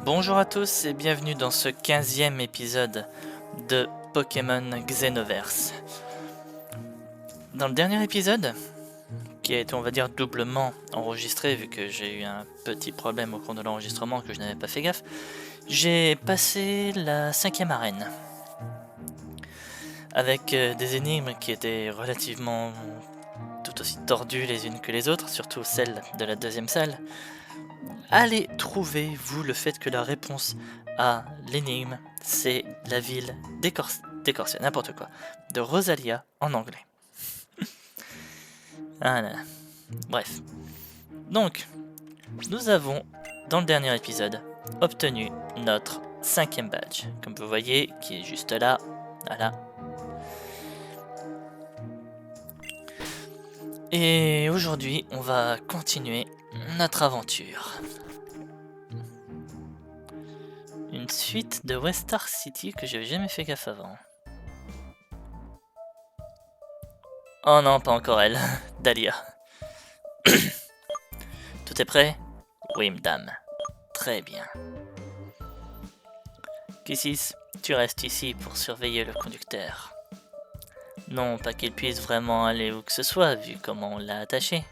Bonjour à tous et bienvenue dans ce 15e épisode de Pokémon Xenoverse. Dans le dernier épisode, qui a été on va dire doublement enregistré vu que j'ai eu un petit problème au cours de l'enregistrement que je n'avais pas fait gaffe, j'ai passé la 5e arène. Avec des énigmes qui étaient relativement tout aussi tordues les unes que les autres, surtout celle de la deuxième salle. Allez, trouvez-vous le fait que la réponse à l'énigme, c'est la ville d'écorcia, n'importe quoi, de Rosalia en anglais. Ah là là. Bref. Donc, nous avons, dans le dernier épisode, obtenu notre 5e badge, comme vous voyez, qui est juste là. Voilà. Et aujourd'hui, on va continuer notre aventure. Une suite de Westar City que j'avais jamais fait gaffe avant. Oh non, pas encore elle, Dahlia. Tout est prêt? Oui, madame. Très bien. Kissis, tu restes ici pour surveiller le conducteur. Non, pas qu'il puisse vraiment aller où que ce soit, vu comment on l'a attaché.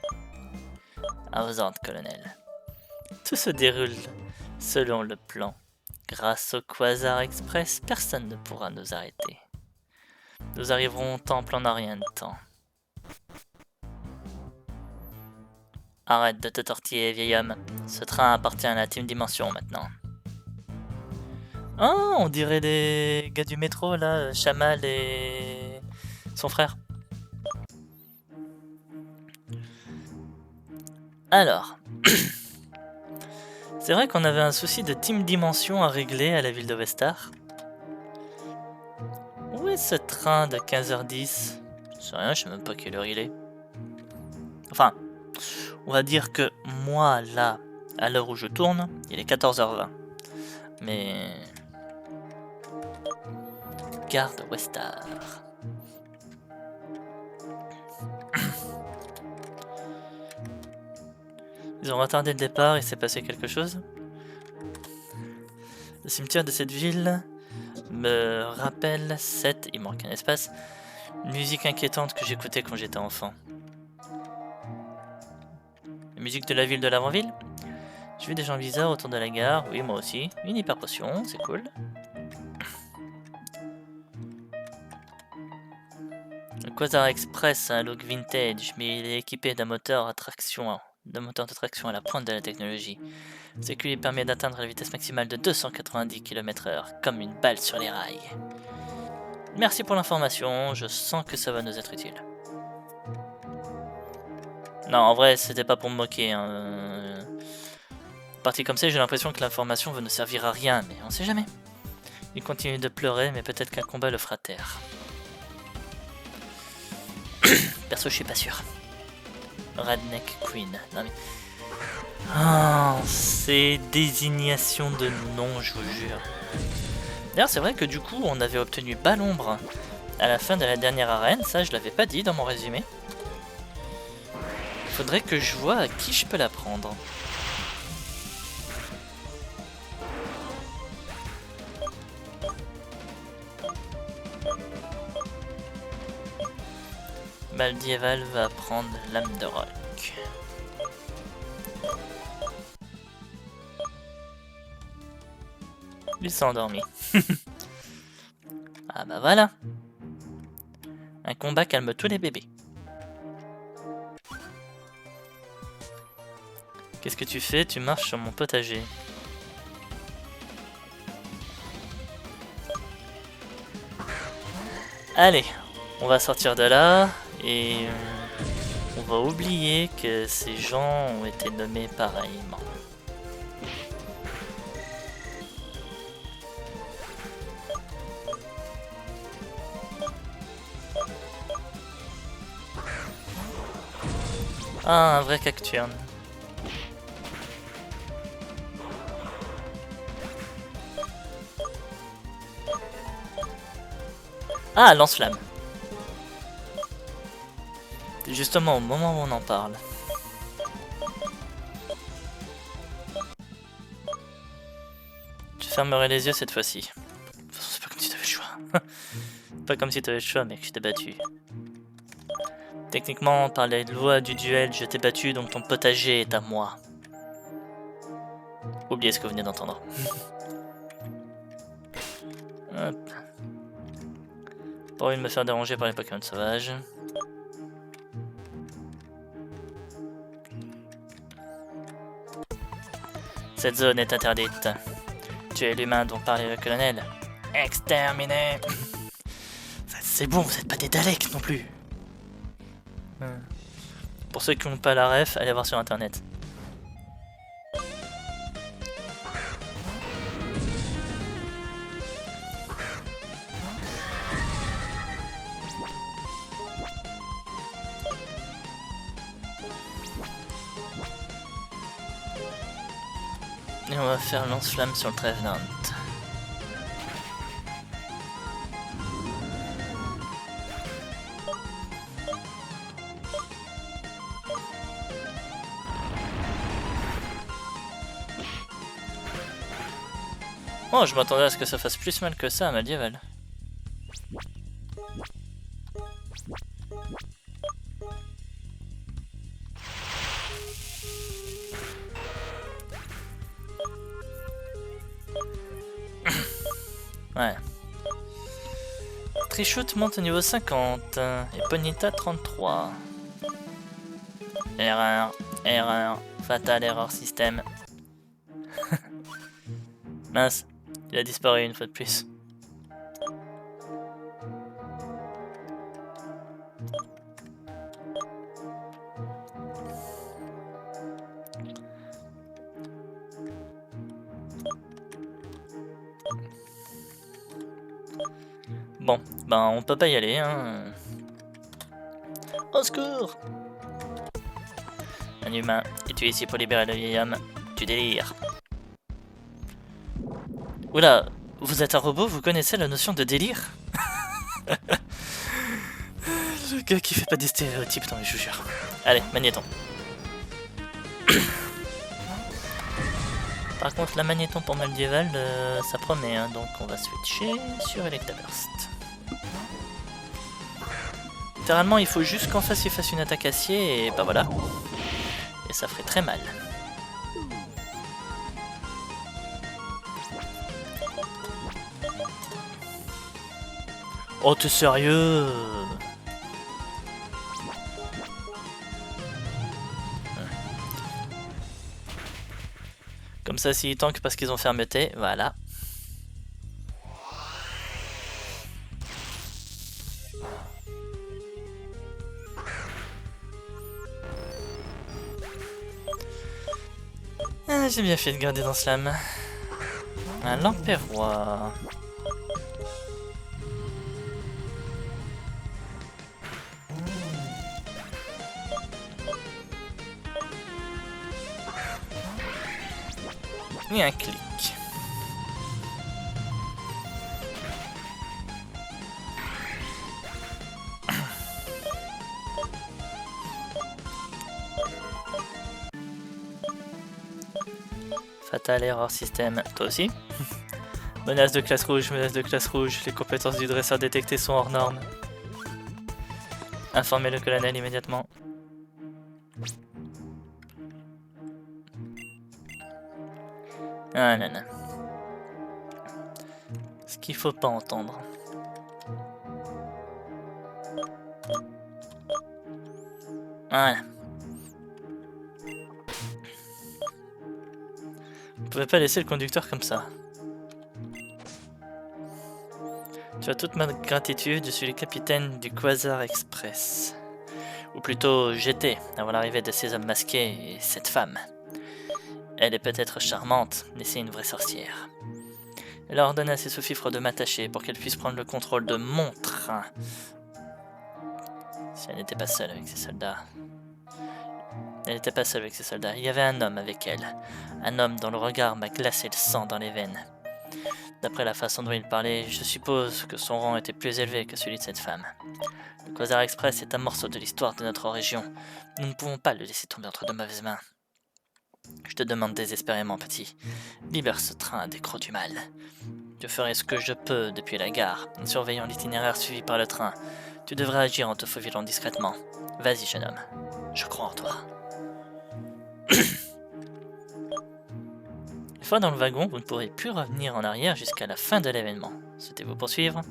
À vos ordres, colonel. Tout se déroule selon le plan. Grâce au Quasar Express, personne ne pourra nous arrêter. Nous arriverons au temple en un rien de temps. Arrête de te tortiller, vieil homme. Ce train appartient à la Team Dimension maintenant. Oh, on dirait des gars du métro là, Chamal et son frère. Alors, c'est vrai qu'on avait un souci de Team Dimension à régler à la ville de Vestar. Où est ce train de 15h10? Je sais rien, je sais même pas quelle heure il est. Enfin, on va dire que moi là, à l'heure où je tourne, il est 14h20. Mais... Gare de Westar. Ils ont retardé le départ, il s'est passé quelque chose. Le cimetière de cette ville me rappelle cette, il manque un espace, musique inquiétante que j'écoutais quand j'étais enfant. La musique de la ville de l'avant-ville. J'ai vu des gens bizarres autour de la gare, oui moi aussi. Une hyper potion, c'est cool. Le Quasar Express a un look vintage, mais il est équipé d'un moteur de traction à la pointe de la technologie. Ce qui lui permet d'atteindre la vitesse maximale de 290 km/h, comme une balle sur les rails. Merci pour l'information, je sens que ça va nous être utile. Non, en vrai, c'était pas pour me moquer. Hein. Parti comme ça, j'ai l'impression que l'information va ne servir à rien, mais on sait jamais. Il continue de pleurer, mais peut-être qu'un combat le fera taire. Perso, je suis pas sûr. Redneck Queen. Non mais... Oh, ces désignations de noms, je vous jure. D'ailleurs, c'est vrai que du coup, on avait obtenu Balombre à la fin de la dernière arène. Ça, je l'avais pas dit dans mon résumé. Faudrait que je vois à qui je peux la prendre. Baldieval va prendre l'âme de roc. Il s'est endormi. Ah bah voilà. Un combat calme tous les bébés. Qu'est-ce que tu fais? Tu marches sur mon potager. Allez, on va sortir de là et on va oublier que ces gens ont été nommés pareillement. Ah, un vrai cacturne. Ah, lance-flamme. C'est justement au moment où on en parle. fermerai les yeux cette fois-ci. C'est pas comme si t'avais le choix. Pas comme si t'avais le choix, mec, je t'ai battu. Techniquement, par les lois du duel, je t'ai battu, donc ton potager est à moi. Oubliez ce que vous venez d'entendre. Hop. Pas envie de me faire déranger par les Pokémon sauvages. Cette zone est interdite. Tu es l'humain dont parlait le colonel. Exterminé. C'est bon, vous êtes pas des Daleks non plus. Pour ceux qui n'ont pas la ref, allez voir sur internet. Et on va faire lance-flamme sur le Trevenant. Oh, je m'attendais à ce que ça fasse plus mal que ça à Maldival. Ouais. Trichoute monte au niveau 50 et Ponyta 33. Erreur, erreur, fatale erreur système. Mince, il a disparu une fois de plus. Bon, ben on peut pas y aller, hein. Au secours! Un humain, et tu es ici pour libérer le vieil homme. Tu délires. Oula, vous êtes un robot, vous connaissez la notion de délire? Le gars qui fait pas des stéréotypes, non mais je vous jure. Allez, magnéton. Par contre, la magnéton pour Maldival, ça promet, hein, donc on va switcher sur Electaburst. Littéralement, il faut juste qu'en face il fasse une attaque acier et bah voilà. Et ça ferait très mal. Oh, t'es sérieux? Comme ça, s'ils tankent parce qu'ils ont fermeté, voilà. Ah, j'ai bien fait de garder dans Slam. Un Lamperrois. Et un clic. Fatal erreur système, toi aussi. Menace de classe rouge, les compétences du dresseur détectées sont hors normes. Informez le colonel immédiatement. Ah non, non. Ce qu'il faut pas entendre. Voilà. Vous pouvez pas laisser le conducteur comme ça. Tu as toute ma gratitude, je suis le capitaine du Quasar Express. Ou plutôt, j'étais, avant l'arrivée de ces hommes masqués et cette femme. Elle est peut-être charmante, mais c'est une vraie sorcière. Elle a ordonné à ses sous-fifres de m'attacher pour qu'elle puisse prendre le contrôle de mon train. Si elle n'était pas seule avec ses soldats. Elle n'était pas seule avec ses soldats, il y avait un homme avec elle. Un homme dont le regard m'a glacé le sang dans les veines. D'après la façon dont il parlait, je suppose que son rang était plus élevé que celui de cette femme. Le Quasar Express est un morceau de l'histoire de notre région. Nous ne pouvons pas le laisser tomber entre de mauvaises mains. Je te demande désespérément, petit. Libère ce train des crocs du mal. Je ferai ce que je peux depuis la gare, en surveillant l'itinéraire suivi par le train. Tu devrais agir en te faufilant discrètement. Vas-y, jeune homme. Je crois en toi. Une fois dans le wagon, vous ne pourrez plus revenir en arrière jusqu'à la fin de l'événement. Souhaitez-vous poursuivre?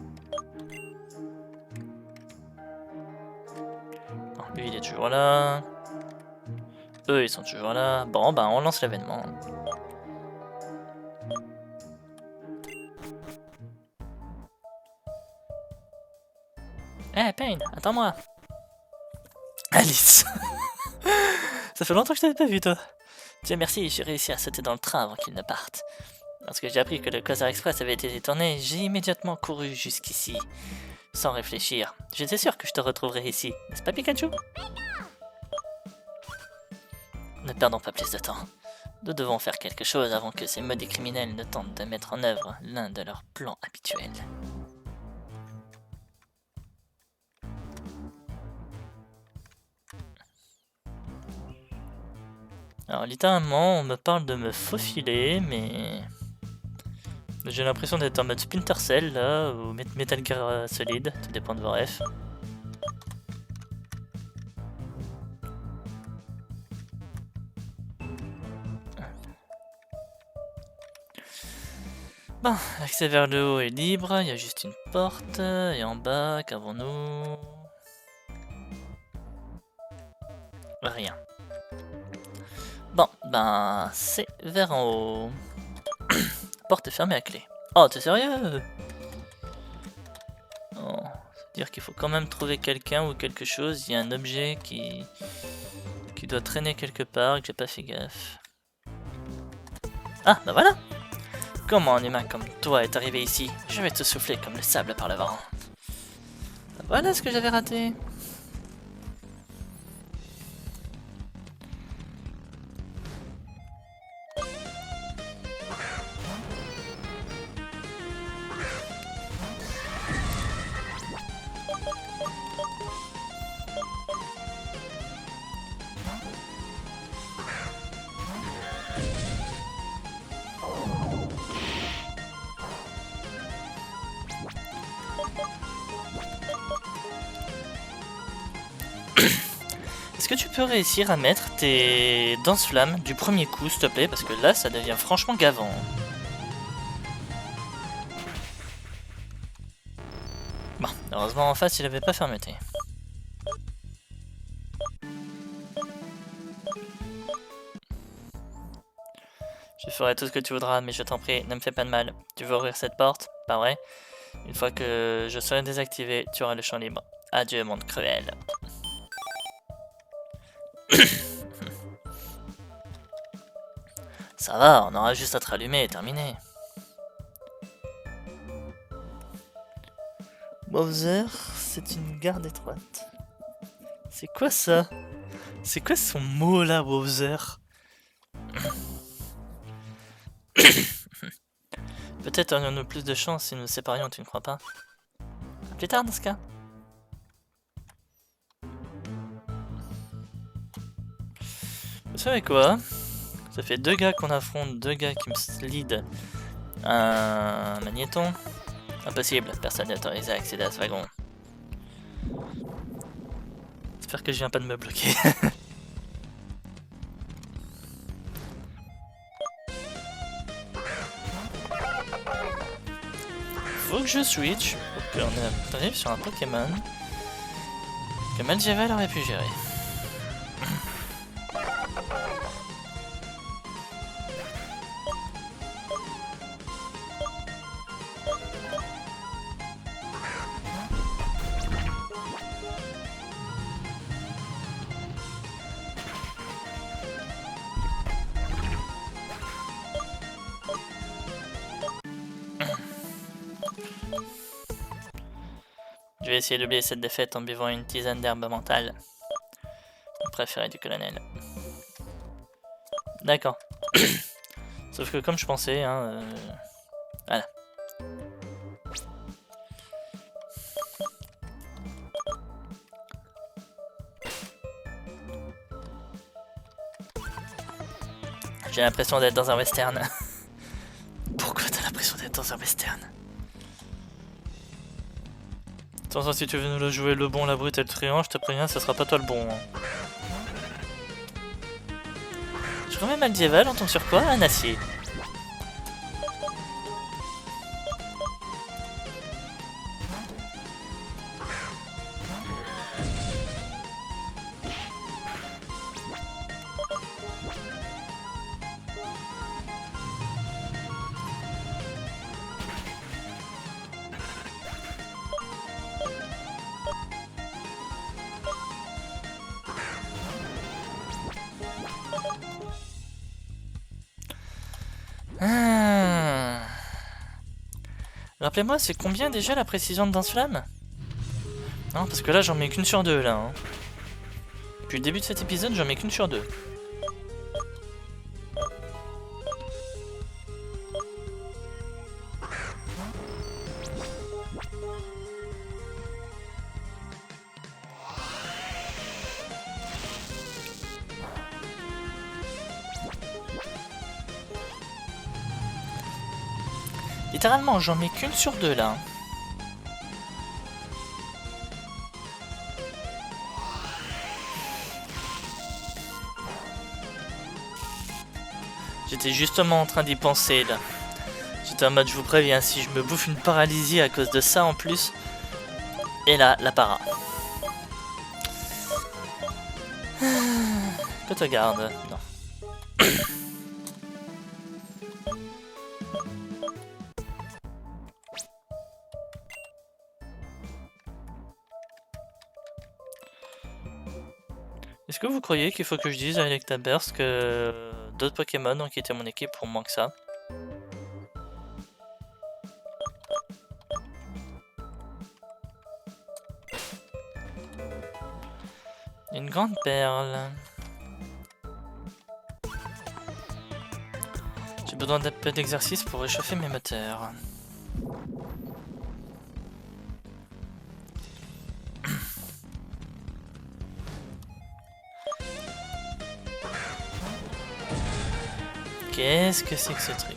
Bon, lui, il est toujours là. Eux, ils sont toujours là. Bon, ben, on lance l'événement. Eh, Payne, attends-moi. Alice. Ça fait longtemps que je t'avais pas vu, toi. Dieu merci, j'ai réussi à sauter dans le train avant qu'il ne parte. Lorsque j'ai appris que le Quasar Express avait été détourné, j'ai immédiatement couru jusqu'ici, sans réfléchir. J'étais sûr que je te retrouverais ici, n'est-ce pas, Pikachu? Ne perdons pas plus de temps. Nous devons faire quelque chose avant que ces maudits criminels ne tentent de mettre en œuvre l'un de leurs plans habituels. Alors littéralement, on me parle de me faufiler, mais j'ai l'impression d'être en mode Splinter Cell là, ou Metal Gear Solid, tout dépend de vos refs. Bon, l'accès vers le haut est libre, il y a juste une porte, et en bas, qu'avons-nous? Rien. Bon, ben, c'est vers en haut. Porte fermée à clé. Oh, t'es sérieux? Oh, c'est-à-dire qu'il faut quand même trouver quelqu'un ou quelque chose, il y a un objet qui doit traîner quelque part, que j'ai pas fait gaffe. Ah, bah voilà! Comment un humain comme toi est arrivé ici? Je vais te souffler comme le sable par le vent. Voilà ce que j'avais raté. Est-ce que tu peux réussir à mettre tes danse-flammes du premier coup, s'il te plaît? Parce que là, ça devient franchement gavant. Bon, heureusement en face, il avait pas fermeté. Je ferai tout ce que tu voudras, mais je t'en prie, ne me fais pas de mal. Tu veux ouvrir cette porte? Pas vrai? Une fois que je serai désactivé, tu auras le champ libre. Adieu, monde cruel. Ça va, on aura juste à te rallumer et terminé. Bowser, c'est une garde étroite. C'est quoi ça? C'est quoi son mot là, Bowser? Peut-être aurions-nous plus de chance si nous nous séparions, tu ne crois pas? À plus tard dans ce cas. Vous savez quoi? Ça fait 2 gars qu'on affronte, 2 gars qui me slide un magnéton. Impossible, personne n'est autorisé à accéder à ce wagon. J'espère que je viens pas de me bloquer. Faut que je switch pour qu'on arrive sur un Pokémon que Maljavel aurait pu gérer. Je vais essayer d'oublier cette défaite en buvant une tisane d'herbe mentale. Préféré du colonel. D'accord. Sauf que comme je pensais, hein, voilà. J'ai l'impression d'être dans un western. Pourquoi t'as l'impression d'être dans un western? Attention, si tu veux nous le jouer le bon, la brute et le truand, je te préviens, ça sera pas toi le bon. Hein. Je remets Maldival, on tombe sur quoi? Un acier. Rappelez-moi, c'est combien déjà la précision de Danse-Flamme? Non, parce que là, j'en mets qu'une sur deux, là. Hein. Depuis le début de cet épisode, j'en mets qu'une sur deux. Littéralement, j'en mets qu'une sur deux, là. J'étais justement en train d'y penser là. J'étais en mode je vous préviens, si je me bouffe une paralysie à cause de ça en plus. Et là, la para. Que te garde, non. Est-ce que vous croyez qu'il faut que je dise à Electabuzz que d'autres Pokémon ont quitté mon équipe pour moins que ça? Une grande perle. J'ai besoin d'un peu d'exercice pour réchauffer mes moteurs. Qu'est-ce que c'est que ce truc?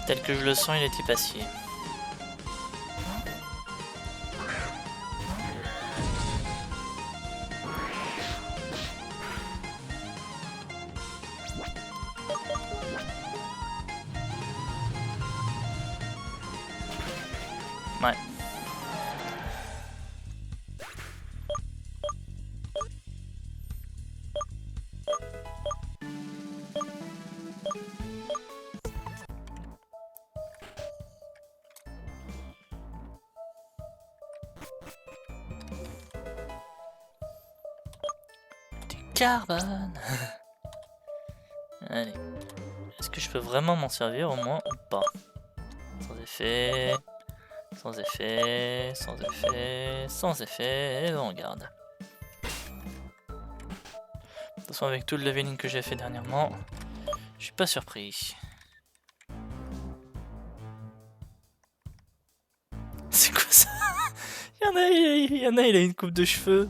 Tel que je le sens, il est type acier. Ouais. Carbone. Allez. Est-ce que je peux vraiment m'en servir au moins ou pas? Sans effet. Sans effet. Sans effet. Sans effet. Et on garde. De toute façon, avec tout le leveling que j'ai fait dernièrement, je suis pas surpris. C'est quoi ça? Il y en a, il a une coupe de cheveux.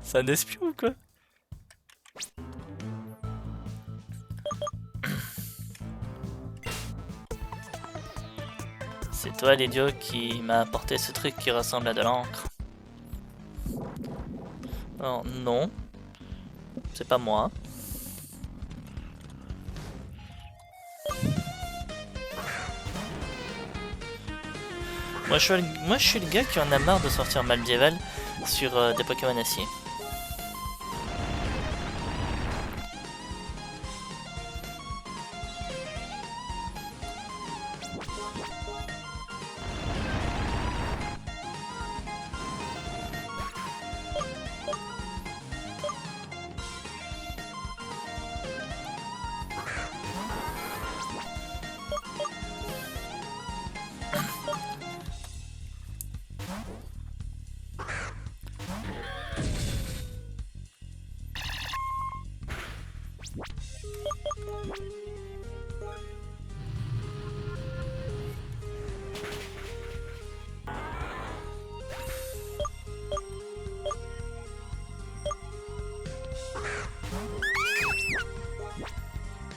C'est un espion ou quoi? C'est toi l'idiot qui m'a apporté ce truc qui ressemble à de l'encre. Alors non, c'est pas moi. Moi je suis le gars qui en a marre de sortir Maldival sur des Pokémon acier.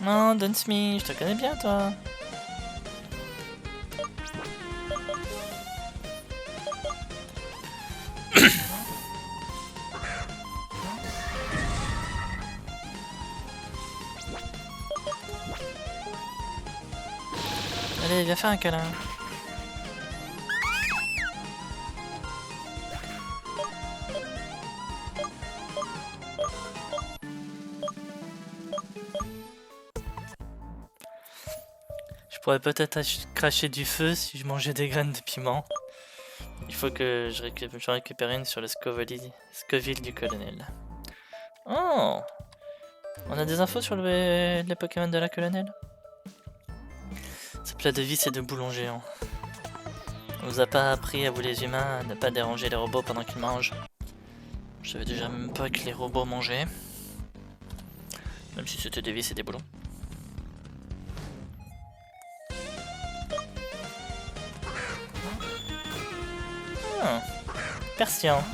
Non, Dunsmy, je te connais bien, toi. Allez, viens faire un câlin. Je pourrais peut-être cracher du feu si je mangeais des graines de piment. Il faut que j'en récupère une sur le Scoville du colonel. Oh! On a des infos sur les Pokémon de la colonel? Ce plat de vie, c'est de boulons géants. On nous a pas appris à vous les humains à ne pas déranger les robots pendant qu'ils mangent. Je savais déjà même pas que les robots mangeaient. Même si c'était des vis et des boulons. Persian.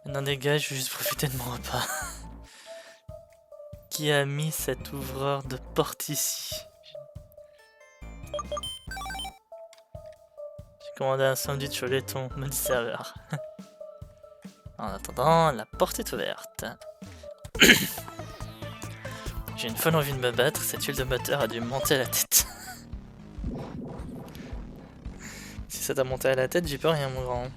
Non, dégage, je vais juste profiter de mon repas. Qui a mis cet ouvreur de porte ici? J'ai commandé un sandwich au laiton, maudit serveur. En attendant, la porte est ouverte. J'ai une folle envie de me battre, cette huile de moteur a dû me monter à la tête. Si ça t'a monté à la tête, j'y peux rien, mon grand.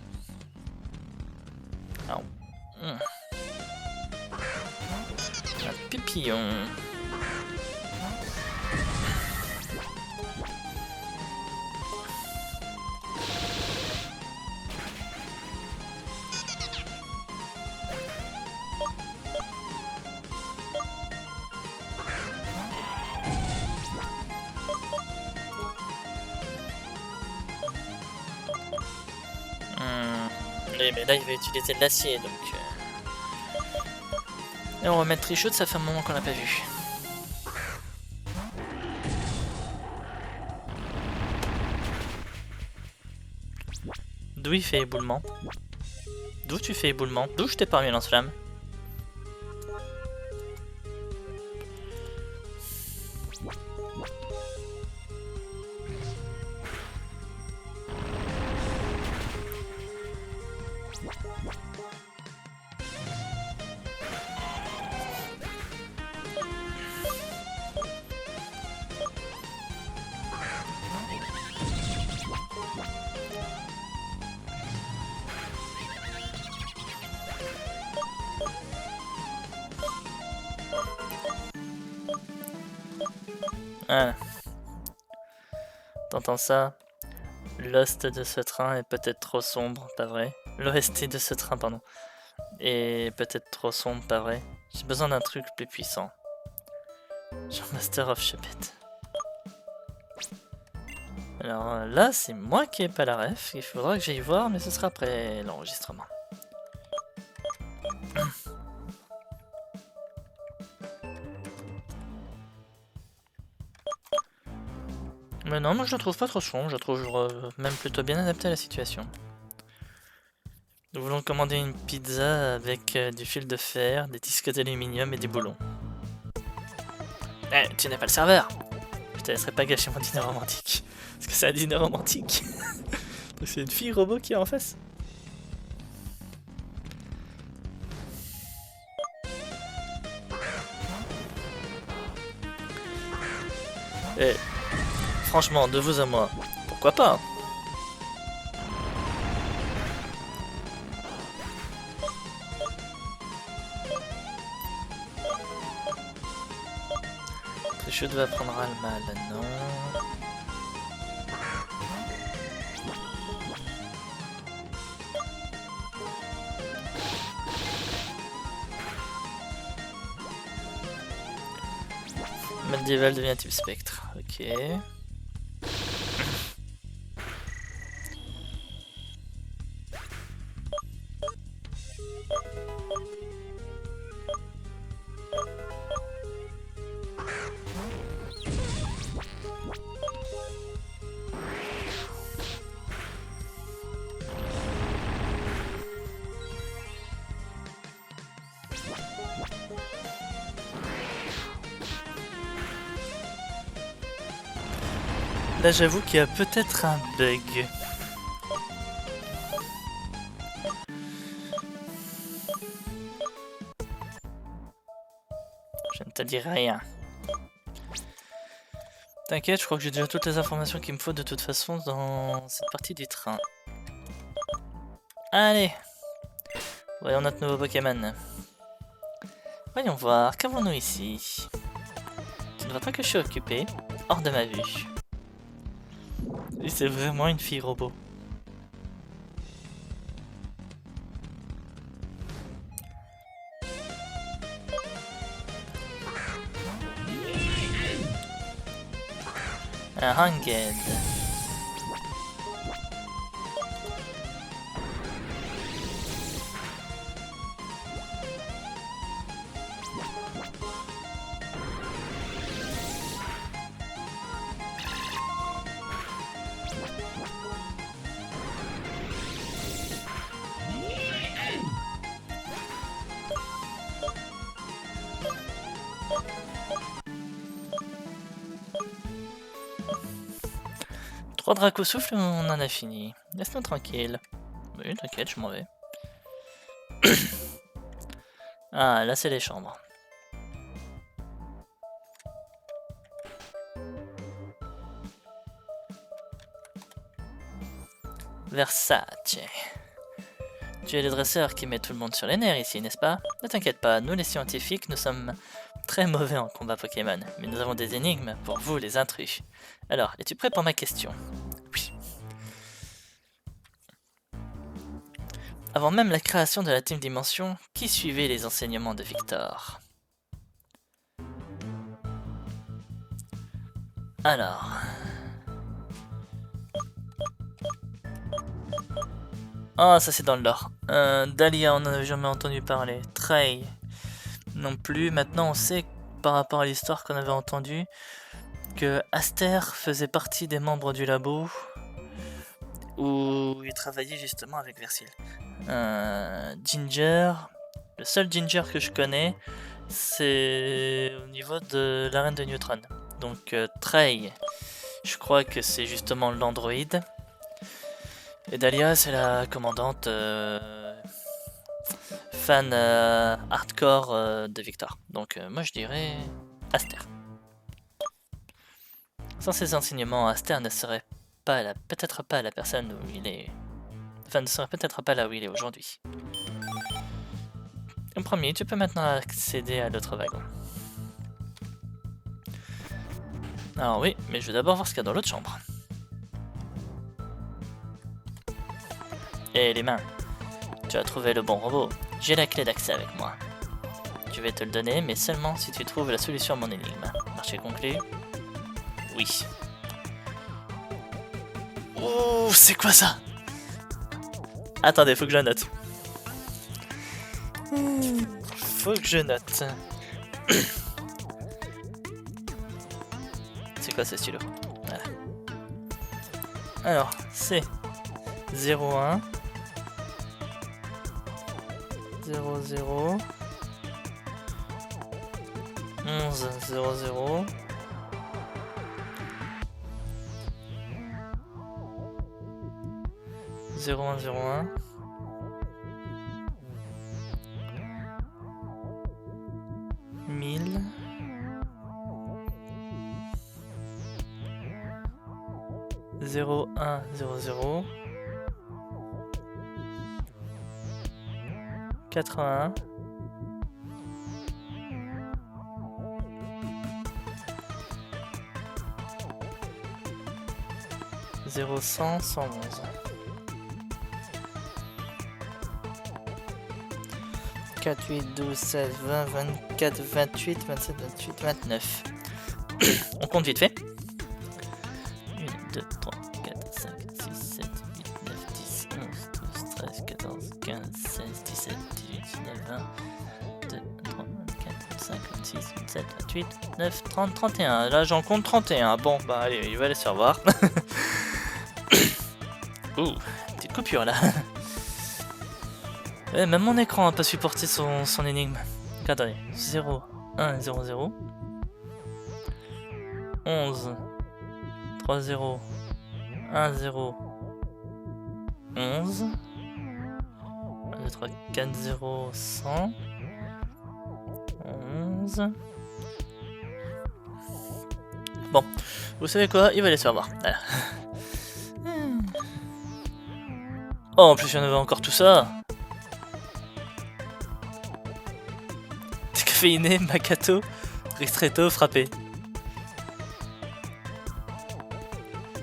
Un pipillon. Oui, mais là il va utiliser de l'acier donc. Et on va mettre Trichot, ça fait un moment qu'on l'a pas vu. D'où il fait éboulement? D'où tu fais éboulement? D'où je t'ai pas remis lance-flamme? Voilà. T'entends ça? L'host de ce train est peut-être trop sombre, pas vrai? L'OST de ce train, pardon. Est peut-être trop sombre, pas vrai? J'ai besoin d'un truc plus puissant. Genre Master of Chepet. Alors là, c'est moi qui ai pas la ref. Il faudra que j'aille voir, mais ce sera après l'enregistrement. Mais non, moi je la trouve pas trop sombre, je la trouve même plutôt bien adaptée à la situation. Nous voulons commander une pizza avec du fil de fer, des disques d'aluminium et des boulons. Eh, tu n'es pas le serveur! Je te laisserai pas gâcher mon dîner romantique. Parce que c'est un dîner romantique. Donc c'est une fille robot qui est en face. Eh, franchement, de vous à moi, pourquoi pas? Trichot va prendre le mal, non? Medieval devient type spectre, ok. Là, j'avoue qu'il y a peut-être un bug. Je ne te dirai rien. T'inquiète, je crois que j'ai déjà toutes les informations qu'il me faut de toute façon dans cette partie du train. Allez, voyons notre nouveau Pokémon. Voyons voir, qu'avons-nous ici? Tu ne vois pas que je suis occupé? Hors de ma vue. Et c'est vraiment une fille robot. Un Hanged. Trois Draco souffle, on en a fini. Laisse-nous tranquille. Oui, t'inquiète, je m'en vais. Ah, là c'est les chambres. Versace. Tu es le dresseur qui met tout le monde sur les nerfs ici, n'est-ce pas? Ne t'inquiète pas, nous les scientifiques, nous sommes très mauvais en combat Pokémon, mais nous avons des énigmes pour vous les intrus. Alors, es-tu prêt pour ma question? Oui. Avant même la création de la Team Dimension, qui suivait les enseignements de Victor? Alors... Ah, ça c'est dans le lore. Dahlia, on n'en avait jamais entendu parler. Trey, non plus. Maintenant, on sait, par rapport à l'histoire qu'on avait entendue, que Aster faisait partie des membres du labo où il travaillait justement avec Versil. Ginger, le seul Ginger que je connais, c'est au niveau de l'arène de Neutron. Donc Trey, je crois que c'est justement l'androïde. Et Dahlia, c'est la commandante fan hardcore de Victor. Donc moi je dirais Aster. Sans ses enseignements, Aster ne serait pas peut-être pas la personne où il est. Enfin, ne serait peut-être pas là où il est aujourd'hui. En premier, tu peux maintenant accéder à l'autre wagon. Alors oui, mais je vais d'abord voir ce qu'il y a dans l'autre chambre. Et les mains. Tu as trouvé le bon robot. J'ai la clé d'accès avec moi. Je vais te le donner, mais seulement si tu trouves la solution à mon énigme. Marché conclu. Oui. Oh, c'est quoi ça? Attendez, faut que je note. Faut que je note. C'est quoi ce stylo? Voilà. Alors, c'est 01 00 11 00 0101 1000 0100 81 0100 111 4, 8, 12, 16, 20, 24, 28, 27, 28, 29. On compte vite fait. 1, 2, 3, 4, 5, 6, 7, 8, 9, 10, 11, 12, 13, 14, 15, 16, 17, 18, 19, 20, 2, 3, 24, 25, 26, 27, 28, 29, 30, 31. Là j'en compte 31. Bon bah allez, il va aller se revoir. Ouh, petite coupure là. Ouais, même mon écran n'a pas supporté son énigme. Attendez, 0, 1, 0, 0, 11, 3-0. 1-0. 11. 1, 2, 3, 4, 0, 100. 11. Bon, vous savez quoi? Il va aller se faire voir. Voilà. Oh, en plus, il y en avait encore tout ça. Décaféiné, Makato, Ristretto, frappé.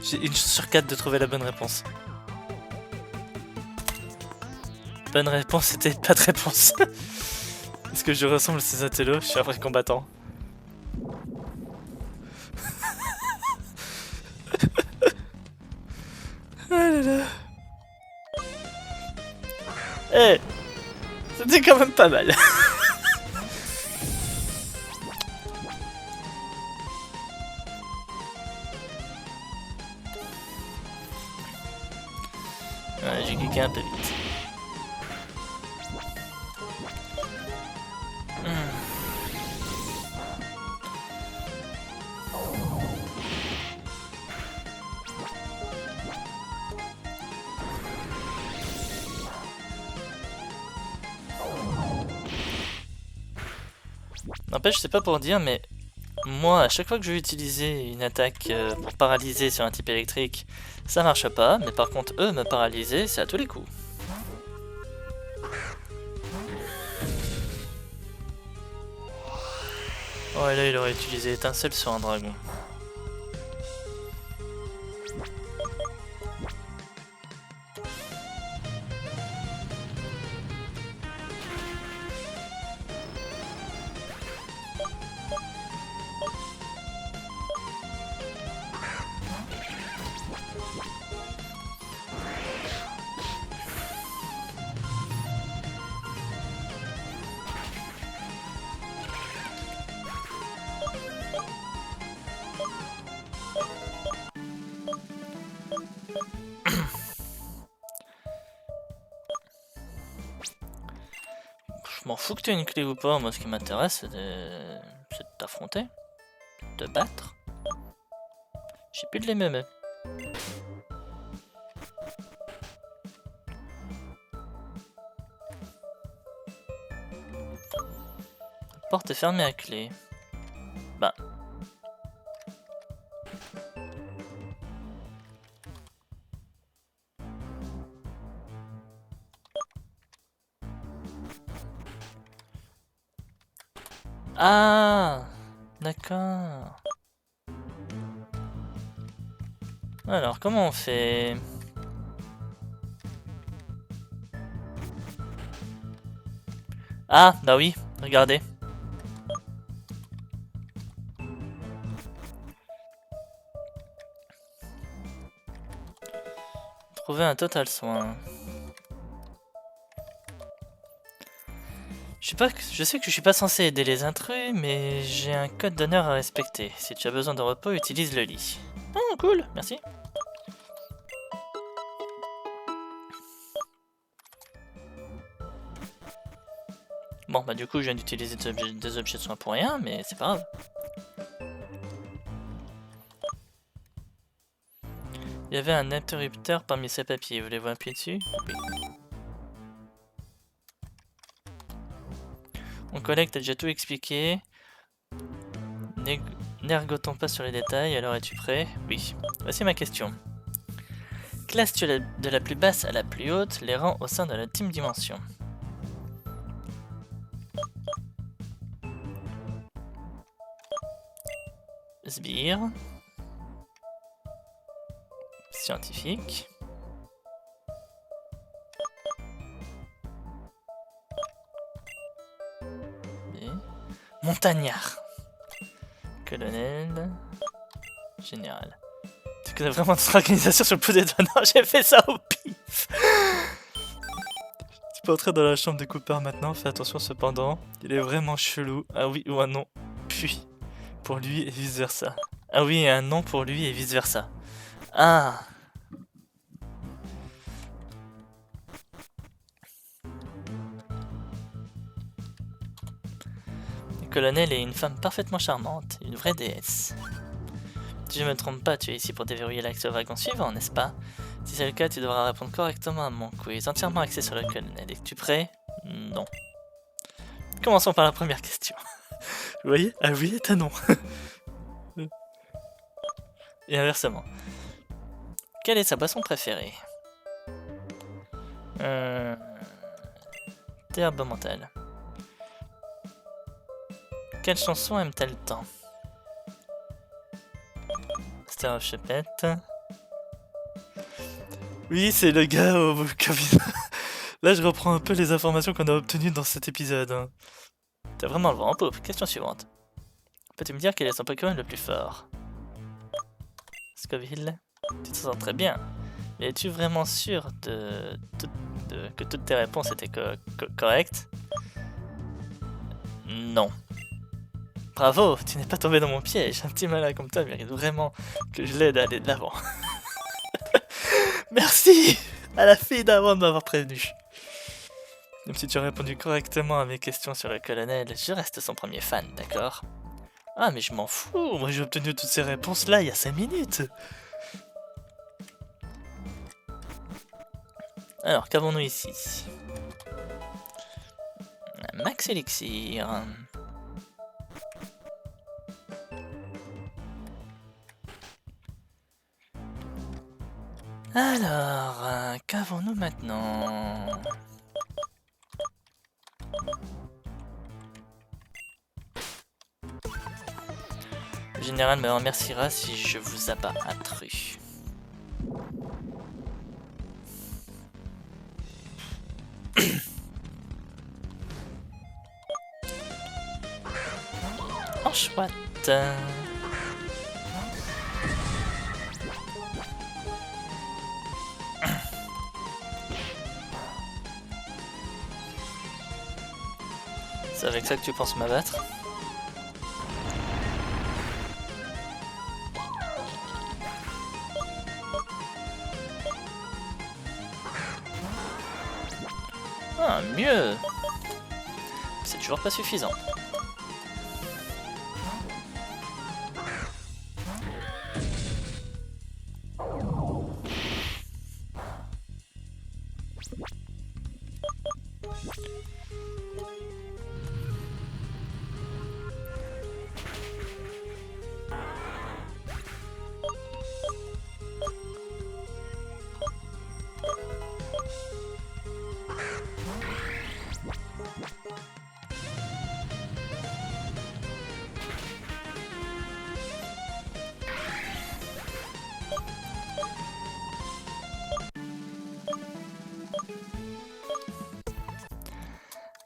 J'ai une chance sur 4 de trouver la bonne réponse. Bonne réponse, c'était pas de réponse. Est-ce que je ressemble à ces intellos? Je suis un vrai combattant. Ah là là. Eh, c'était quand même pas mal. Ouais, j'ai cliqué un peu vite. N'empêche, c'est pas pour dire, mais moi, à chaque fois que je vais utiliser une attaque pour paralyser sur un type électrique, ça marche pas, mais par contre, eux, me paralyser, c'est à tous les coups. Oh, et là, il aurait utilisé étincelle sur un dragon. Je m'en fous que tu aies une clé ou pas, moi ce qui m'intéresse c'est de t'affronter, de te battre. J'ai plus de les mêmes. La porte est fermée à clé. Bah. Ah, d'accord. Alors, comment on fait? Ah, bah oui, regardez. Trouver un total soin. Je sais que je suis pas censé aider les intrus, mais j'ai un code d'honneur à respecter. Si tu as besoin de repos, utilise le lit. Oh, cool, merci. Bon, bah du coup, je viens d'utiliser des objets de soins pour rien, mais c'est pas grave. Il y avait un interrupteur parmi ces papiers, voulez-vous appuyer dessus? Oui. Mon collègue t'a déjà tout expliqué. N'ergotons pas sur les détails, alors es-tu prêt? Oui. Voici ma question. Classes-tu de la plus basse à la plus haute les rangs au sein de la Team Dimension? Sbire. Scientifique. Et montagnard. Colonel. Général. Tu connais vraiment notre organisation sur le pot des doigts? Non, j'ai fait ça au pif. Tu peux entrer dans la chambre de Cooper maintenant, fais attention cependant. Il est vraiment chelou. Ah oui ou un non. Puis, pour lui et vice versa. Ah oui, et un non pour lui et vice versa. Ah. Le colonel est une femme parfaitement charmante, une vraie déesse. Si je me trompe pas, tu es ici pour déverrouiller l'accès au wagon suivant, n'est-ce pas? Si c'est le cas, tu devras répondre correctement à mon quiz, entièrement axé sur le colonel. Es-tu prêt? Non. Commençons par la première question. Vous voyez? Ah oui est un non. Et inversement. Quelle est sa boisson préférée? Thé herbe mentale. Quelle chanson aime-t-elle tant? Star of Chepette. Oui, c'est le gars au Covid. Là, je reprends un peu les informations qu'on a obtenues dans cet épisode. T'as vraiment le vent en poupe. Question suivante. Peux-tu me dire quel est son Pokémon le plus fort? Scoville? Tu te sens très bien. Mais es-tu vraiment sûr que toutes tes réponses étaient correctes? Non. Bravo, tu n'es pas tombé dans mon piège. Un petit malin comme toi mérite vraiment que je l'aide à aller de l'avant. Merci à la fille d'avant de m'avoir prévenu. Même si tu as répondu correctement à mes questions sur le colonel, je reste son premier fan, d'accord? Ah mais je m'en fous, moi j'ai obtenu toutes ces réponses là il y a 5 minutes. Alors, qu'avons-nous ici? Un Max Elixir. Alors, qu'avons-nous maintenant? Le général me remerciera si je vous abats intrus. Oh chouette. C'est avec ça que tu penses m'abattre? Ah, mieux! C'est toujours pas suffisant.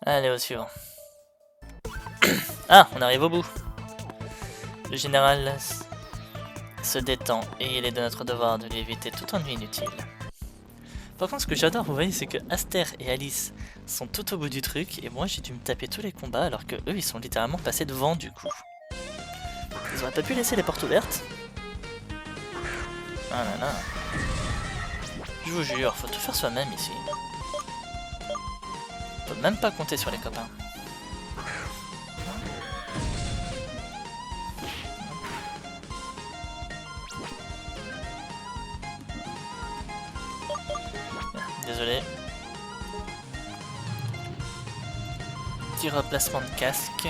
Allez, au suivant. Ah, on arrive au bout. Le général se détend et il est de notre devoir de lui éviter tout ennui inutile. Par contre, ce que j'adore, vous voyez, c'est que Aster et Alice sont tout au bout du truc et moi j'ai dû me taper tous les combats alors que eux ils sont littéralement passés devant du coup. Ils auraient pas pu laisser les portes ouvertes? Ah là là. Je vous jure, faut tout faire soi-même ici. On peut même pas compter sur les copains. Désolé. Petit replacement de casque.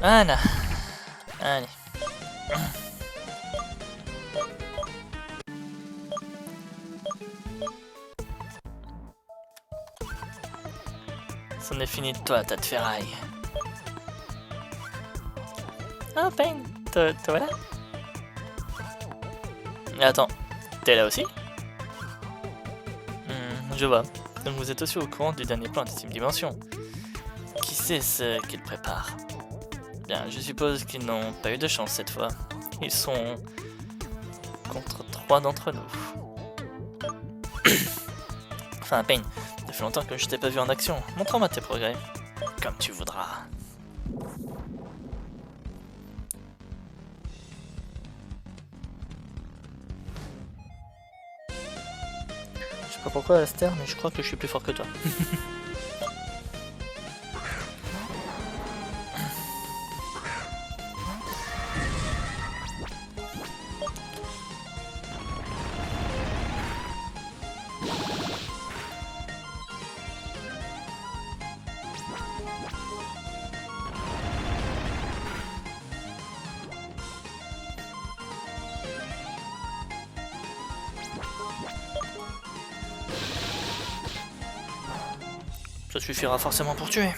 Voilà. Allez. C'en est fini de toi, tas de ferraille. Oh, Pain, te voilà? Mais attends, t'es là aussi? Je vois. Donc vous êtes aussi au courant du dernier plan de Team Dimension. Qui sait ce qu'ils préparent? Bien, je suppose qu'ils n'ont pas eu de chance cette fois. Ils sont contre 3 d'entre nous. Enfin, Pain, ça fait longtemps que je t'ai pas vu en action. Montre-moi tes progrès. Comme tu voudras. Je sais pas pourquoi, Aster, mais je crois que je suis plus fort que toi. Ça suffira forcément pour tuer.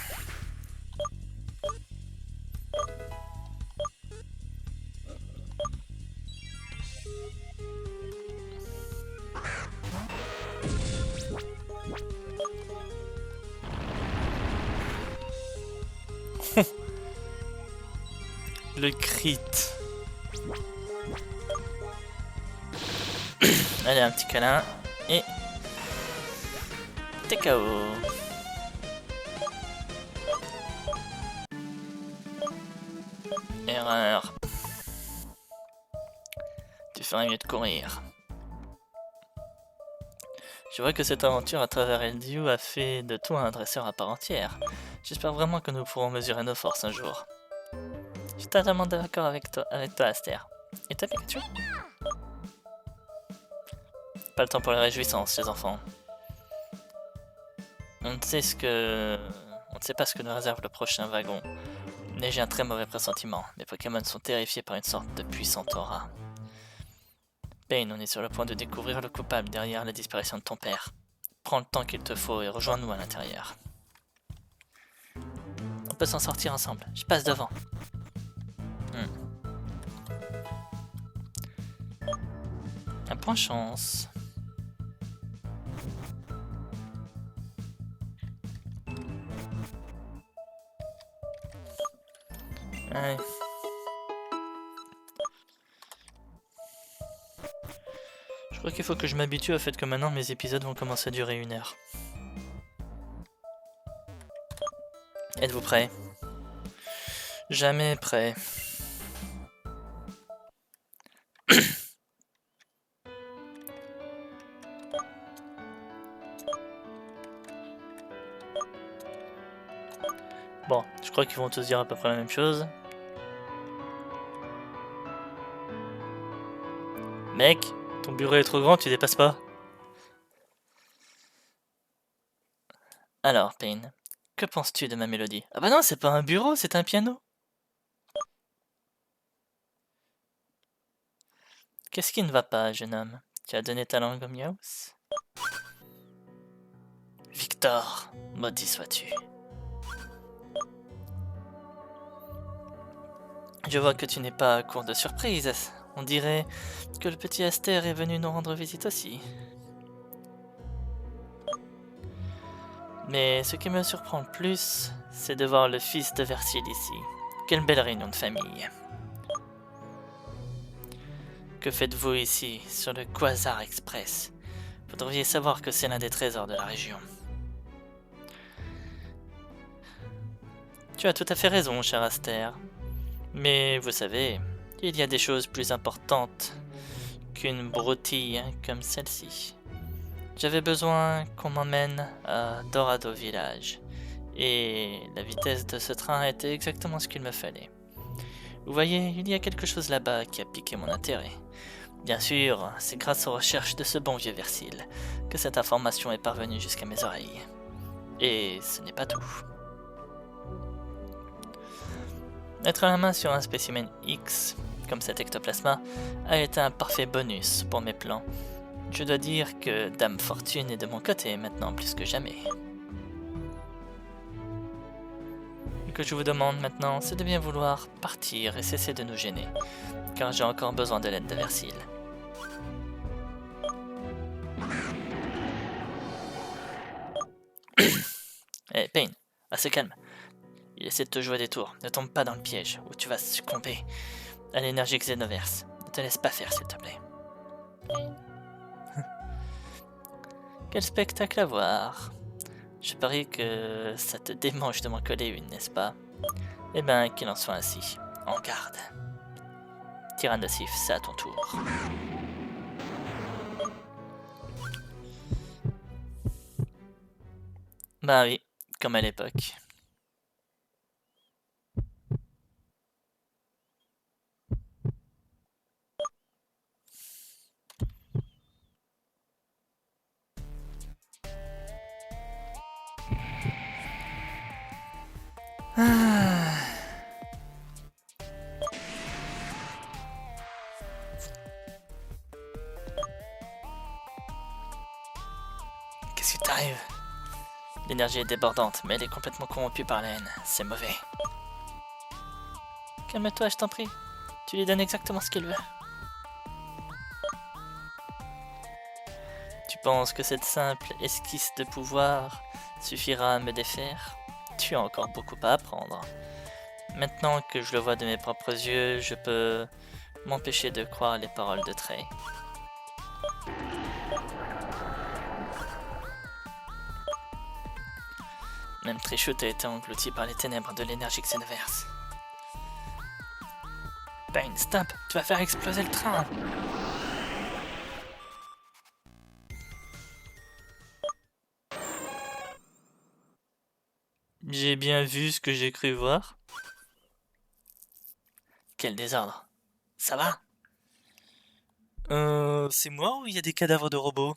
Le crit. Allez, un petit câlin. Et... t'es KO. Erreur. Tu ferais mieux de courir. Je vois que cette aventure à travers Eldiou a fait de toi un dresseur à part entière. J'espère vraiment que nous pourrons mesurer nos forces un jour. Je suis totalement d'accord avec toi, Aster. Et toi, Pikachu? Pas le temps pour les réjouissances, les enfants. On ne sait pas ce que nous réserve le prochain wagon. Mais j'ai un très mauvais pressentiment. Mes Pokémon sont terrifiés par une sorte de puissante aura. Pain, on est sur le point de découvrir le coupable derrière la disparition de ton père. Prends le temps qu'il te faut et rejoins-nous à l'intérieur. On peut s'en sortir ensemble. Je passe devant. Un point chance. Ouais. Je crois qu'il faut que je m'habitue au fait que maintenant mes épisodes vont commencer à durer 1 heure. Êtes-vous prêts? Jamais prêt. Bon, je crois qu'ils vont tous dire à peu près la même chose. Mec, ton bureau est trop grand, tu dépasses pas. Alors, Pain, que penses-tu de ma mélodie? Ah bah non, c'est pas un bureau, c'est un piano. Qu'est-ce qui ne va pas, jeune homme? Tu as donné ta langue au Miaus? Victor, maudit sois-tu. Je vois que tu n'es pas à court de surprise. On dirait que le petit Aster est venu nous rendre visite aussi. Mais ce qui me surprend le plus, c'est de voir le fils de Versil ici. Quelle belle réunion de famille. Que faites-vous ici, sur le Quasar Express? Vous devriez savoir que c'est l'un des trésors de la région. Tu as tout à fait raison, cher Aster. Mais vous savez, il y a des choses plus importantes qu'une broutille comme celle-ci. J'avais besoin qu'on m'emmène à Dorado Village, et la vitesse de ce train était exactement ce qu'il me fallait. Vous voyez, il y a quelque chose là-bas qui a piqué mon intérêt. Bien sûr, c'est grâce aux recherches de ce bon vieux Versil que cette information est parvenue jusqu'à mes oreilles. Et ce n'est pas tout. Mettre la main sur un spécimen X, comme cet ectoplasma, a été un parfait bonus pour mes plans. Je dois dire que Dame Fortune est de mon côté maintenant plus que jamais. Ce que je vous demande maintenant, c'est de bien vouloir partir et cesser de nous gêner, car j'ai encore besoin de l'aide de Versil. Eh, Pain, assez calme. Il essaie de te jouer des tours. Ne tombe pas dans le piège, ou tu vas succomber à l'énergie Xenoverse. Ne te laisse pas faire, s'il te plaît. Quel spectacle à voir. Je parie que ça te démange de m'en coller une, n'est-ce pas? Eh ben, qu'il en soit ainsi. En garde. Tyrannosif, c'est à ton tour. Bah oui, comme à l'époque. Ah. Qu'est-ce qui t'arrive? L'énergie est débordante, mais elle est complètement corrompue par la haine. C'est mauvais. Calme-toi, je t'en prie. Tu lui donnes exactement ce qu'il veut. Tu penses que cette simple esquisse de pouvoir suffira à me défaire? Tu as encore beaucoup à apprendre. Maintenant que je le vois de mes propres yeux, je peux m'empêcher de croire les paroles de Trey. Même Trishut a été englouti par les ténèbres de l'énergie Xenoverse. Pain, stop, tu vas faire exploser le train. J'ai bien vu ce que j'ai cru voir. Quel désordre. Ça va? C'est moi ou il y a des cadavres de robots?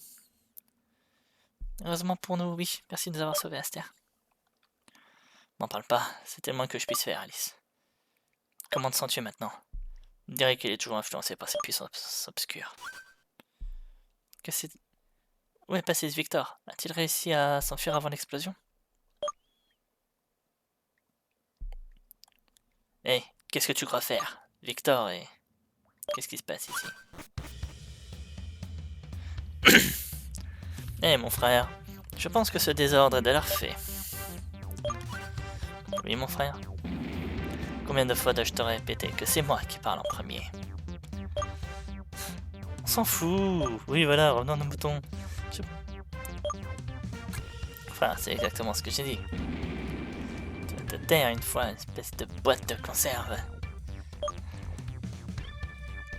Heureusement pour nous, oui. Merci de nous avoir sauvés, Aster. M'en parle pas, c'est le moins que je puisse faire, Alice. Comment te sens-tu maintenant? Je dirais qu'il est toujours influencé par cette puissance obscure. Que c'est... Où est passé ce Victor? A-t-il réussi à s'enfuir avant l'explosion? Hé, qu'est-ce que tu crois faire? Victor et... Qu'est-ce qui se passe ici? Hé, mon frère, je pense que ce désordre est de leur fait. Oui, mon frère. Combien de fois dois-je te répéter que c'est moi qui parle en premier? On s'en fout. Oui, voilà, revenons à nos moutons. Enfin, c'est exactement ce que j'ai dit. Tu vas te taire une fois, espèce de boîte de conserve.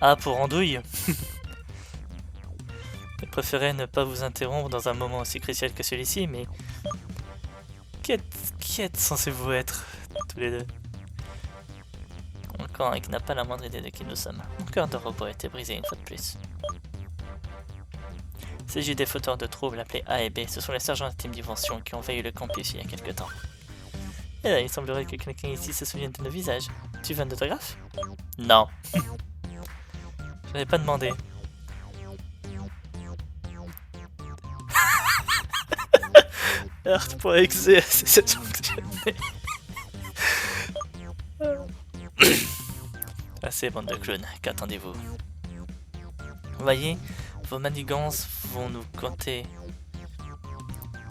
Ah, pour andouille. Je préférais ne pas vous interrompre dans un moment aussi crucial que celui-ci, mais... Qui êtes censés-vous être, tous les deux? Encore un qui n'a pas la moindre idée de qui nous sommes. Mon cœur de robot a été brisé une fois de plus. Il s'agit des fauteurs de troubles appelés A et B. Ce sont les sergents de Team Dimension qui ont envahi le campus il y a quelque temps. Et là, il semblerait que quelqu'un ici se souvienne de nos visages. Tu veux un autographe? Non. Je n'avais pas demandé. Earth.exe, c'est sanctionné. Assez, bande de clowns, qu'attendez-vous? Voyez, vos manigances vont nous compter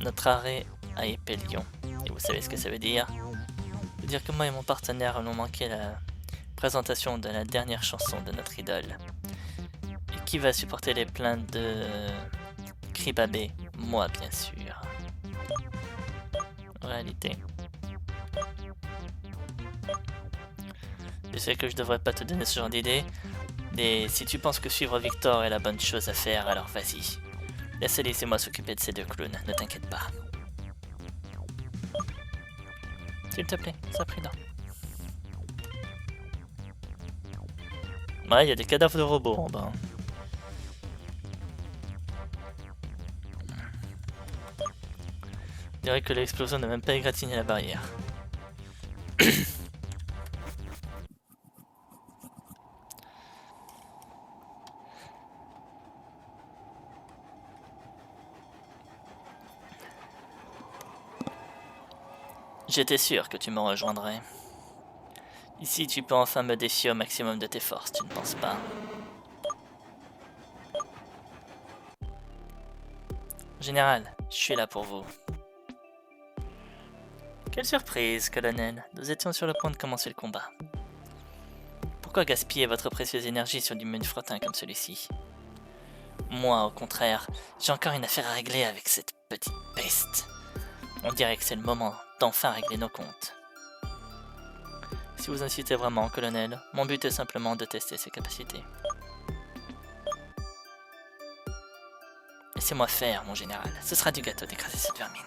notre arrêt à Epelion. Et vous savez ce que ça veut dire? Ça veut dire que moi et mon partenaire allons manquer la présentation de la dernière chanson de notre idole. Et qui va supporter les plaintes de Kribabé? Moi, bien sûr. En réalité. Je sais que je devrais pas te donner ce genre d'idée, mais si tu penses que suivre Victor est la bonne chose à faire, alors vas-y. Laisse Alice et moi s'occuper de ces deux clowns, ne t'inquiète pas. S'il te plaît, ça prudent. Ouais, il y a des cadavres de robots en bas. Je dirais que l'explosion n'a même pas égratigné la barrière. J'étais sûr que tu me rejoindrais. Ici, tu peux enfin me défier au maximum de tes forces, tu ne penses pas? Général, je suis là pour vous. Quelle surprise, colonel. Nous étions sur le point de commencer le combat. Pourquoi gaspiller votre précieuse énergie sur du menu frottin comme celui-ci? Moi, au contraire, j'ai encore une affaire à régler avec cette petite peste. On dirait que c'est le moment d'enfin régler nos comptes. Si vous insistez vraiment, colonel, mon but est simplement de tester ses capacités. Laissez-moi faire, mon général. Ce sera du gâteau d'écraser cette vermine.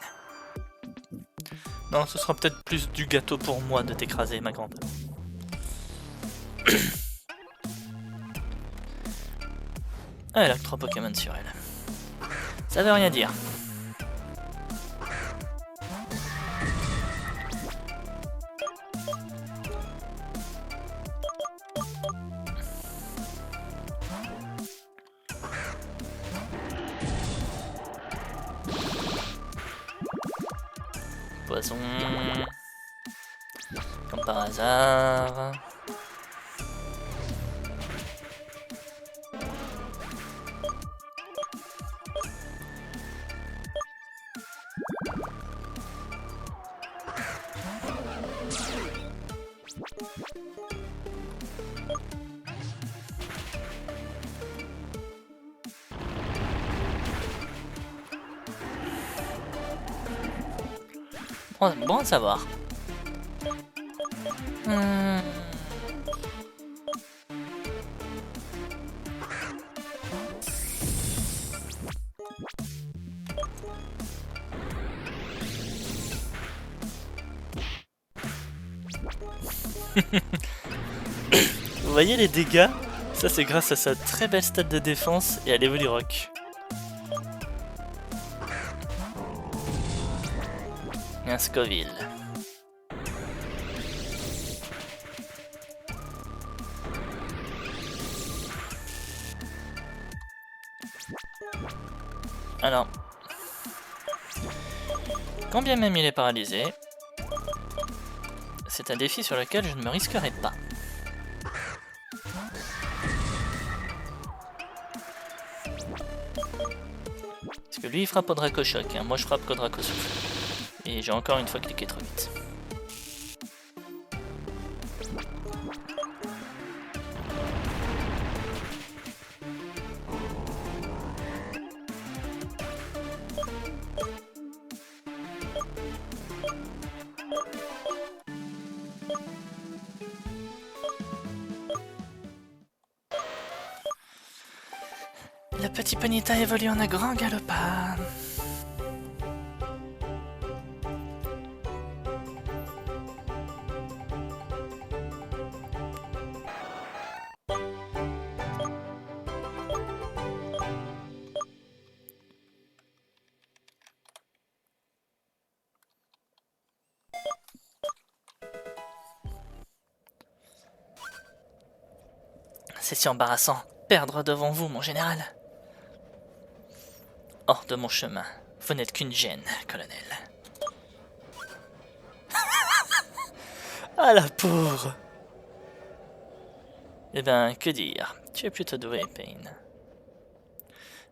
Non, ce sera peut-être plus du gâteau pour moi de t'écraser, ma grande. Ah, elle a que 3 Pokémon sur elle. Ça veut rien dire. Poison. Comme par hasard. Bon à savoir. Vous voyez les dégâts? Ça c'est grâce à sa très belle stat de défense et à l'Evolirock. Un Scoville. Alors, quand bien même il est paralysé, c'est un défi sur lequel je ne me risquerai pas. Parce que lui il frappe au Dracochoc, hein. Moi je frappe qu'au Dracosouffle. Et j'ai encore une fois cliqué trop vite. Le petit Ponyta évolue en un grand galopin. C'est si embarrassant, perdre devant vous, mon général. Hors de mon chemin, vous n'êtes qu'une gêne, colonel. Ah la pauvre! Eh ben, que dire, tu es plutôt doué, Pain.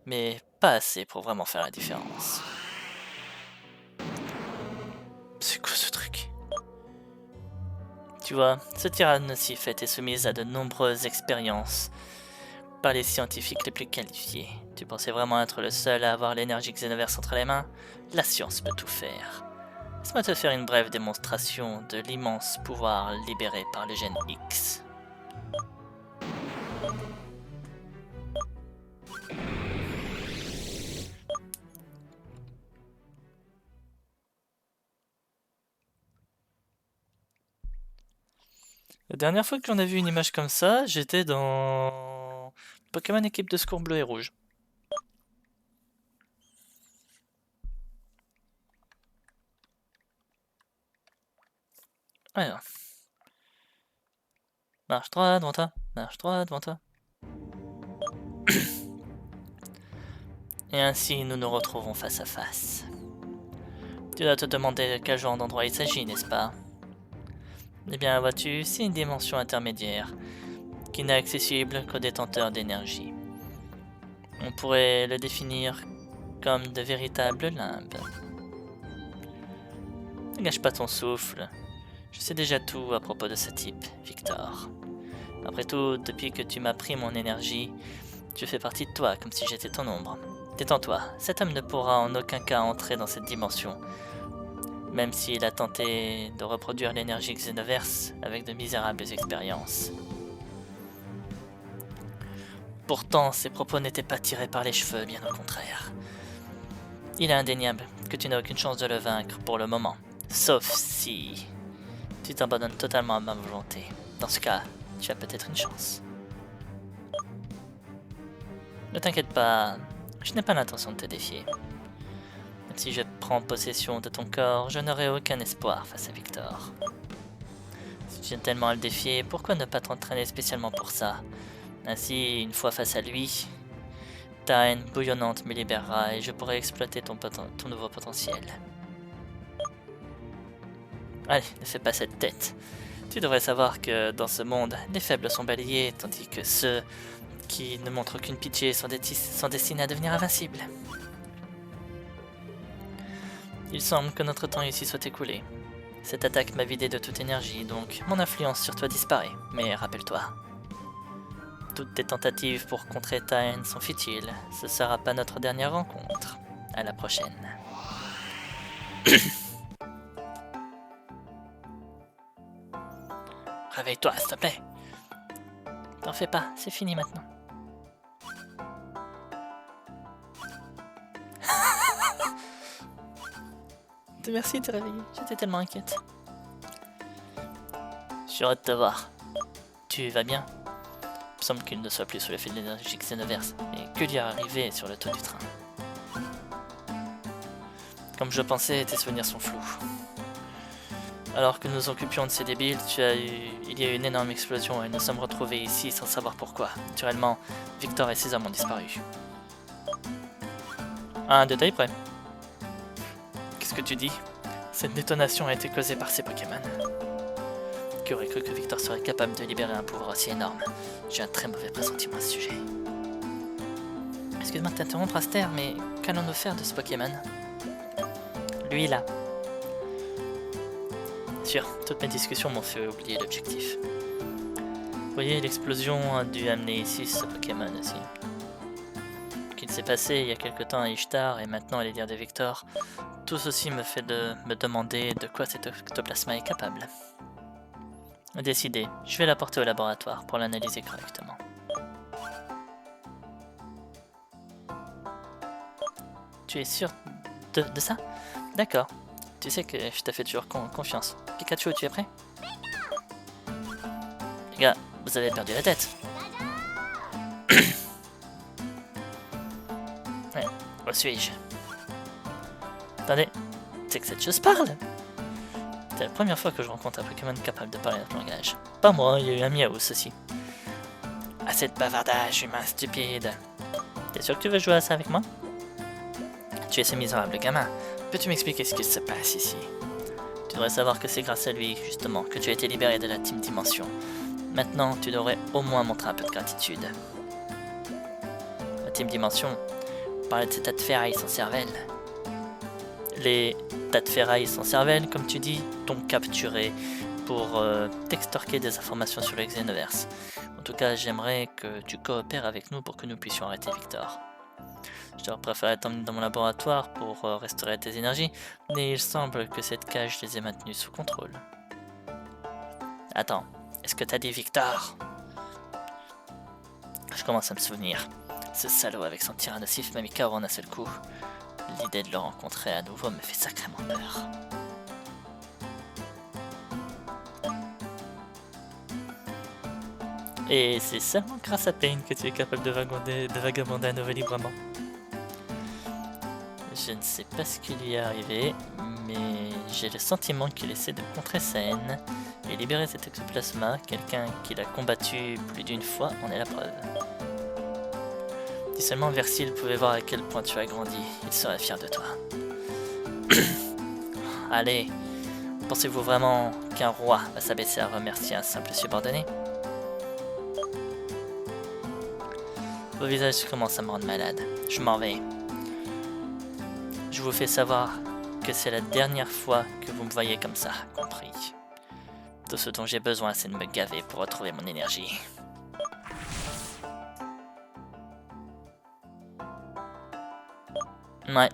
Mais pas assez pour vraiment faire la différence. C'est quoi ce truc? Tu vois, ce tyrannosif a été soumise à de nombreuses expériences par les scientifiques les plus qualifiés. Tu pensais vraiment être le seul à avoir l'énergie Xenoverse entre les mains? La science peut tout faire. Laisse-moi te faire une brève démonstration de l'immense pouvoir libéré par le gène X. La dernière fois que j'en ai vu une image comme ça, j'étais dans Pokémon équipe de secours bleu et rouge. Alors. Marche droit devant toi, marche droit devant toi. Et ainsi nous nous retrouvons face à face. Tu dois te demander de quel genre d'endroit il s'agit, n'est-ce pas? Eh bien, vois-tu, c'est une dimension intermédiaire qui n'est accessible qu'aux détenteurs d'énergie. On pourrait le définir comme de véritables limbes. Ne gâche pas ton souffle. Je sais déjà tout à propos de ce type, Victor. Après tout, depuis que tu m'as pris mon énergie, Tu fais partie de toi, comme si j'étais ton ombre. Détends-toi, cet homme ne pourra en aucun cas entrer dans cette dimension, même s'il a tenté de reproduire l'énergie Xenoverse avec de misérables expériences. Pourtant, ses propos n'étaient pas tirés par les cheveux, bien au contraire. Il est indéniable que tu n'as aucune chance de le vaincre pour le moment, sauf si tu t'abandonnes totalement à ma volonté. Dans ce cas, tu as peut-être une chance. Ne t'inquiète pas, je n'ai pas l'intention de te défier. Même si je prends possession de ton corps, je n'aurai aucun espoir face à Victor. Si tu tiens tellement à le défier, pourquoi ne pas t'entraîner spécialement pour ça? Ainsi, une fois face à lui, ta haine bouillonnante me libérera et je pourrai exploiter ton nouveau potentiel. Allez, ne fais pas cette tête. Tu devrais savoir que dans ce monde, les faibles sont balayés, tandis que ceux qui ne montrent aucune pitié sont destinés à devenir invincibles. Il semble que notre temps ici soit écoulé. Cette attaque m'a vidé de toute énergie, donc mon influence sur toi disparaît. Mais rappelle-toi, toutes tes tentatives pour contrer ta haine sont futiles. Ce sera pas notre dernière rencontre. À la prochaine. Réveille-toi, s'il te plaît. T'en fais pas, c'est fini maintenant. Merci de te réveiller, j'étais tellement inquiète. Je suis heureux de te voir. Tu vas bien? Il me semble qu'il ne soit plus sous l'effet de l'énergie Xenoverse, et que lui est arrivé sur le toit du train. Comme je pensais, tes souvenirs sont flous. Alors que nous occupions de ces débiles, il y a eu une énorme explosion et nous sommes retrouvés ici sans savoir pourquoi. Naturellement, Victor et ses hommes ont disparu. À un détail près. Qu'est-ce que tu dis? Cette détonation a été causée par ces Pokémon. Qui aurait cru que Victor serait capable de libérer un pouvoir aussi énorme? J'ai un très mauvais pressentiment à ce sujet. Excuse-moi de t'interrompre, Aster, mais qu'allons-nous faire de ce Pokémon? Lui là. Sûr, toutes mes discussions m'ont fait oublier l'objectif. Vous voyez, l'explosion a dû amener ici ce Pokémon aussi. Ce qu'il s'est passé il y a quelque temps à Ishtar et maintenant à l'élire de Victor, tout ceci me fait me demander de quoi cet ectoplasma est capable. Décidé, je vais l'apporter au laboratoire pour l'analyser correctement. Tu es sûr de ça? D'accord. Tu sais que je te fais toujours confiance. Pikachu, tu es prêt? Les gars, vous avez perdu la tête. Ouais, où suis-je? Attendez, c'est que cette chose parle? C'est la première fois que je rencontre un Pokémon capable de parler notre langage. Pas moi, il y a eu un miaou, ceci. Assez de bavardage, humain stupide. T'es sûr que tu veux jouer à ça avec moi? Tu es ce misérable gamin. Peux-tu m'expliquer ce qui se passe ici? Tu devrais savoir que c'est grâce à lui, justement, que tu as été libéré de la Team Dimension. Maintenant, tu devrais au moins montrer un peu de gratitude. La Team Dimension parlait de ces tas de ferrailles sans cervelle. Les tas de ferrailles sans cervelle, comme tu dis, t'ont capturé pour t'extorquer des informations sur le Xenoverse. En tout cas, j'aimerais que tu coopères avec nous pour que nous puissions arrêter Victor. J'aurais préféré t'emmener dans mon laboratoire pour restaurer tes énergies, mais il semble que cette cage les ait maintenus sous contrôle. Attends, est-ce que t'as dit Victor? Je commence à me souvenir. Ce salaud avec son tir nocif m'a mis KO en un seul coup. L'idée de le rencontrer à nouveau me fait sacrément peur. Et c'est seulement grâce à Pain que tu es capable de vagabonder à nouveau librement. Je ne sais pas ce qui lui est arrivé, mais j'ai le sentiment qu'il essaie de contrer sa haine et libérer cet exoplasma. Quelqu'un qui l'a combattu plus d'une fois en est la preuve. Si seulement Versil pouvait voir à quel point tu as grandi, il serait fier de toi. Allez, pensez-vous vraiment qu'un roi va s'abaisser à remercier un simple subordonné? Vos visages commencent à me rendre malade. Je m'en vais. Je vous fais savoir que c'est la dernière fois que vous me voyez comme ça, compris. Tout ce dont j'ai besoin, c'est de me gaver pour retrouver mon énergie. Ouais.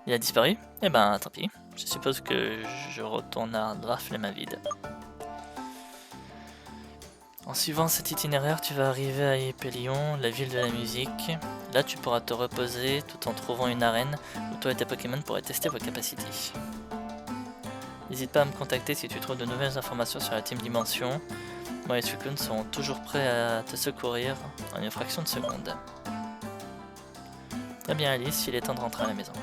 Il a disparu? Eh ben, tant pis. Je suppose que je retourne à Ardra, flemme à vide. En suivant cet itinéraire, tu vas arriver à Hyperion, la ville de la musique. Là, tu pourras te reposer tout en trouvant une arène où toi et tes Pokémon pourraient tester vos capacités. N'hésite pas à me contacter si tu trouves de nouvelles informations sur la Team Dimension. Moi et Suicune seront toujours prêts à te secourir en une fraction de seconde. Très bien Alice, il est temps de rentrer à la maison.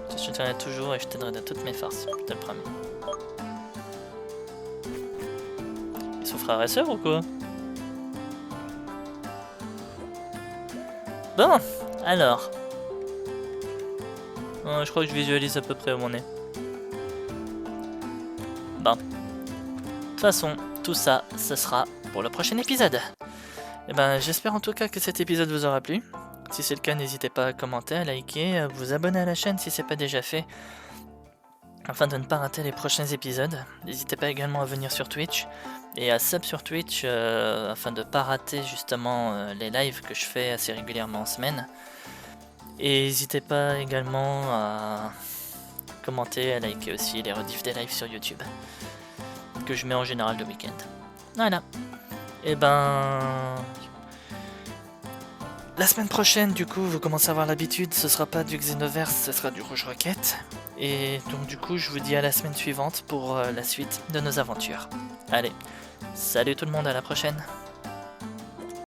Je te soutiendrai toujours et je t'aiderai de toutes mes forces, je te le promets. Ils sont frères et sœurs ou quoi? Bon, alors. Je crois que je visualise à peu près où on est. Bon. De toute façon, tout ça, ce sera pour le prochain épisode. Et ben, j'espère en tout cas que cet épisode vous aura plu. Si c'est le cas, n'hésitez pas à commenter, à liker, à vous abonner à la chaîne si c'est pas déjà fait, afin de ne pas rater les prochains épisodes. N'hésitez pas également à venir sur Twitch et à sub sur Twitch afin de ne pas rater justement les lives que je fais assez régulièrement en semaine. Et n'hésitez pas également à commenter, à liker aussi les rediffs des lives sur YouTube, que je mets en général le week-end. Voilà. Et ben... La semaine prochaine, du coup, vous commencez à avoir l'habitude, ce sera pas du Xenoverse, ce sera du Rouge Rocket. Et donc du coup, je vous dis à la semaine suivante pour la suite de nos aventures. Allez, salut tout le monde, à la prochaine!